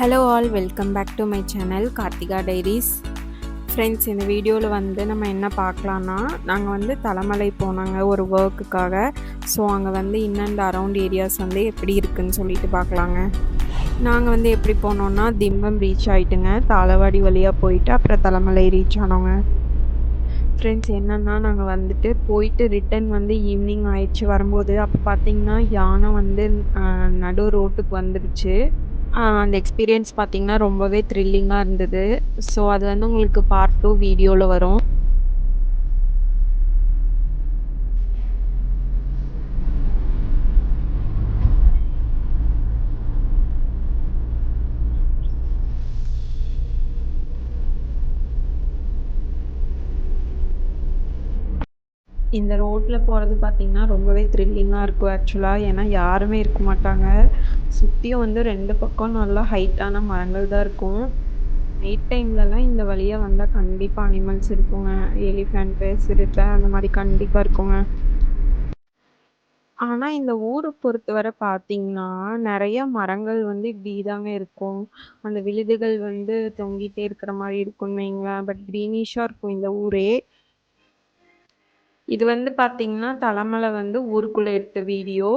Hello all, welcome back to my channel Karthika diaries. Friends, இந்த வீடியோவில் வந்து நம்ம என்ன பார்க்கலான்னா, நாங்கள் வந்து தலைமலை போனாங்க ஒரு ஒர்க்குக்காக. ஸோ அங்கே வந்து இன் அண்ட் அரவுண்ட் ஏரியாஸ் வந்து எப்படி இருக்குதுன்னு சொல்லிட்டு பார்க்கலாங்க. நாங்கள் வந்து எப்படி போனோன்னா, திம்பம் ரீச் ஆகிட்டுங்க, தாளவாடி வழியாக போயிட்டு அப்புறம் தலைமலை ரீச் ஆனோங்க. ஃப்ரெண்ட்ஸ், என்னென்னா நாங்கள் வந்துட்டு போயிட்டு ரிட்டன் வந்து ஈவினிங் ஆயிடுச்சு வரும்போது. அப்போ பார்த்திங்கன்னா யானை வந்து நடு ரோட்டுக்கு வந்துடுச்சு. அந்த எக்ஸ்பீரியன்ஸ் பார்த்திங்கன்னா ரொம்பவே த்ரில்லிங்காக இருந்தது. ஸோ அது வந்து உங்களுக்கு பார்ட் 2 வீடியோவில் வரும். இந்த ரோட்டில் போகிறது பார்த்திங்கன்னா ரொம்பவே த்ரில்லிங்காக இருக்கும் ஆக்சுவலாக. ஏன்னா யாருமே இருக்க மாட்டாங்க. சுற்றியும் வந்து 2 பக்கம் நல்லா ஹைட்டான மரங்கள் தான் இருக்கும். நைட் டைம்லலாம் இந்த வழியாக வந்தால் கண்டிப்பாக அனிமல்ஸ் இருக்குங்க. எலிஃபெண்ட்டு, சிறுத்தை அந்த மாதிரி கண்டிப்பாக இருக்குங்க. ஆனால் இந்த ஊரை பொறுத்தவரை பார்த்தீங்கன்னா நிறைய மரங்கள் வந்து இப்படி தாங்க இருக்கும். அந்த விழுதுகள் வந்து தொங்கிட்டே இருக்கிற மாதிரி இருக்கும்னு வைங்களேன். பட் க்ரீனிஷாக இருக்கும் இந்த ஊரே. இது வந்து பார்த்தீங்கன்னா தலைமலை வந்து ஊருக்குள்ளே எடுத்த வீடியோ.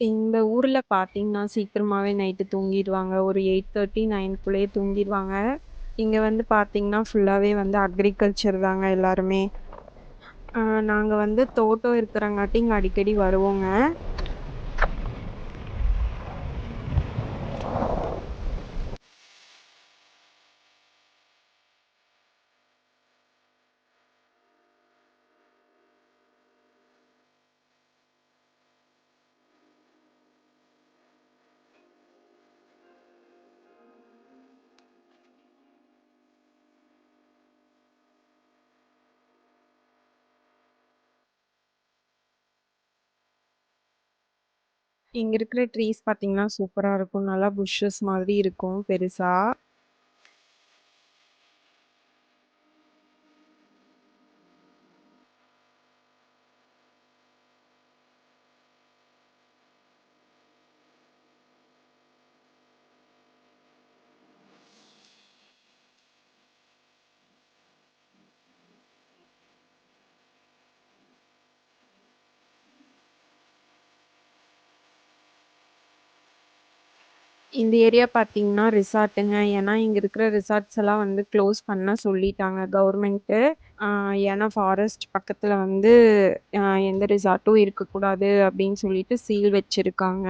இந்த ஊரில் பார்த்தீங்கன்னா சீக்கிரமாகவே நைட்டு தூங்கிடுவாங்க. ஒரு 8:30 9க்குள்ளேயே தூங்கிடுவாங்க. இங்கே வந்து பார்த்தீங்கன்னா ஃபுல்லாகவே வந்து அக்ரிகல்ச்சர் தாங்க எல்லாருமே. நாங்கள் வந்து தோட்டம் இருக்கிறங்காட்டி இங்கே அடிக்கடி வருவோங்க. இங்கே இருக்கிற ட்ரீஸ் பார்த்தீங்கன்னா சூப்பராக இருக்கும். நல்லா புஷ்ஷஸ் மாதிரி இருக்கும் பெருசாக. இந்த ஏரியா பார்த்தீங்கன்னா ரிசார்ட்டுங்க. ஏன்னா இங்கே இருக்கிற ரிசார்ட்ஸ் எல்லாம் வந்து க்ளோஸ் பண்ண சொல்லிட்டாங்க கவர்மெண்ட்டு. ஏன்னா ஃபாரஸ்ட் பக்கத்தில் வந்து எந்த ரிசார்ட்டும் இருக்கக்கூடாது அப்படின்னு சொல்லிட்டு சீல் வச்சுருக்காங்க.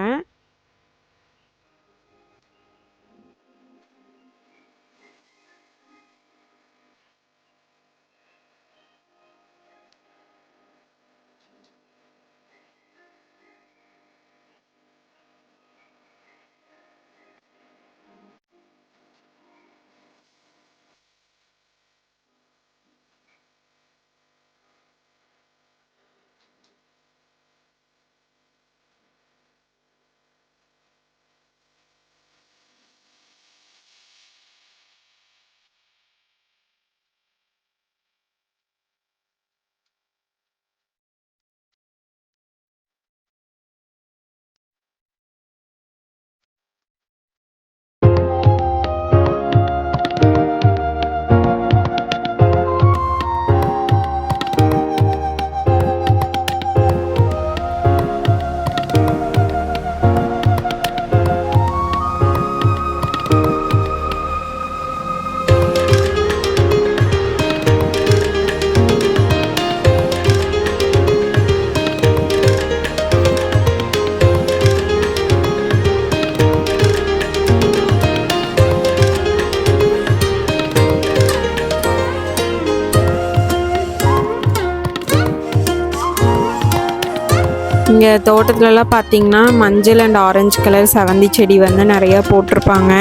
இங்கே தோட்டத்துலலாம் பார்த்தீங்கன்னா மஞ்சள் அண்ட் ஆரஞ்சு கலர் செவந்தி செடி வந்து நிறையா போட்டிருப்பாங்க.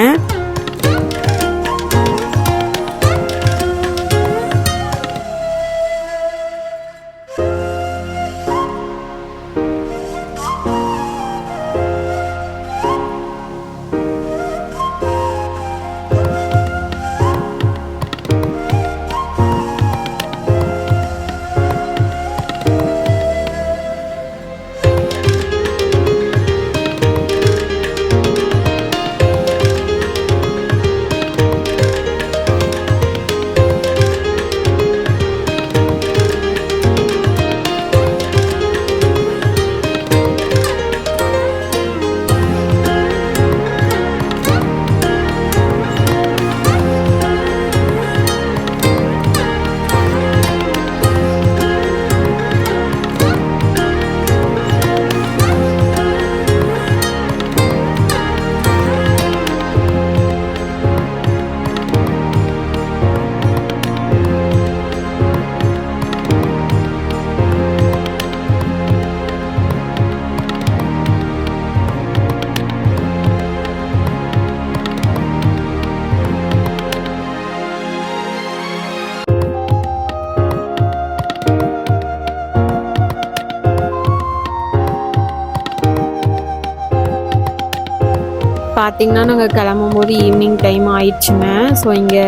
பார்த்திங்கன்னா நாங்கள் கிளம்பும்போது ஈவினிங் டைம் ஆயிடுச்சுங்க. ஸோ இங்கே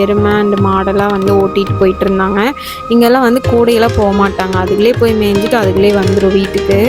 எருமை அண்ட் மாடெல்லாம் வந்து ஓட்டிகிட்டு போயிட்டு இருந்தாங்க. இங்கெல்லாம் வந்து கூடையெல்லாம் போக மாட்டாங்க, அதுக்குள்ளே போய் மேய்ஞ்சிட்டு அதுக்குள்ளே வந்துடும் வீட்டுக்கு.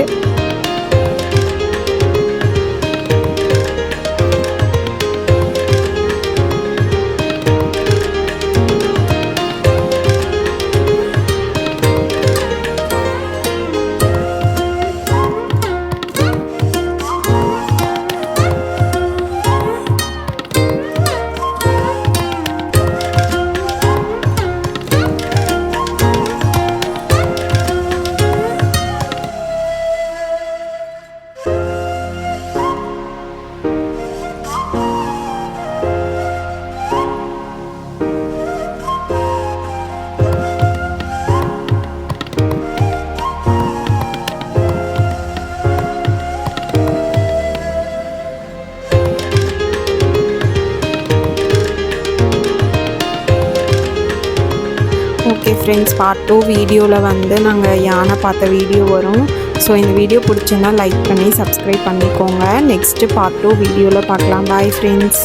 ஓகே ஃப்ரெண்ட்ஸ், பார்ட் 2 வீடியோவில் வந்து நாங்கள் யானை பார்த்த வீடியோ வரும். ஸோ இந்த வீடியோ பிடிச்சிருந்தா லைக் பண்ணி சப்ஸ்கிரைப் பண்ணிக்கோங்க. நெக்ஸ்ட்டு பார்ட் 2 வீடியோவில் பார்க்கலாம். Bye friends.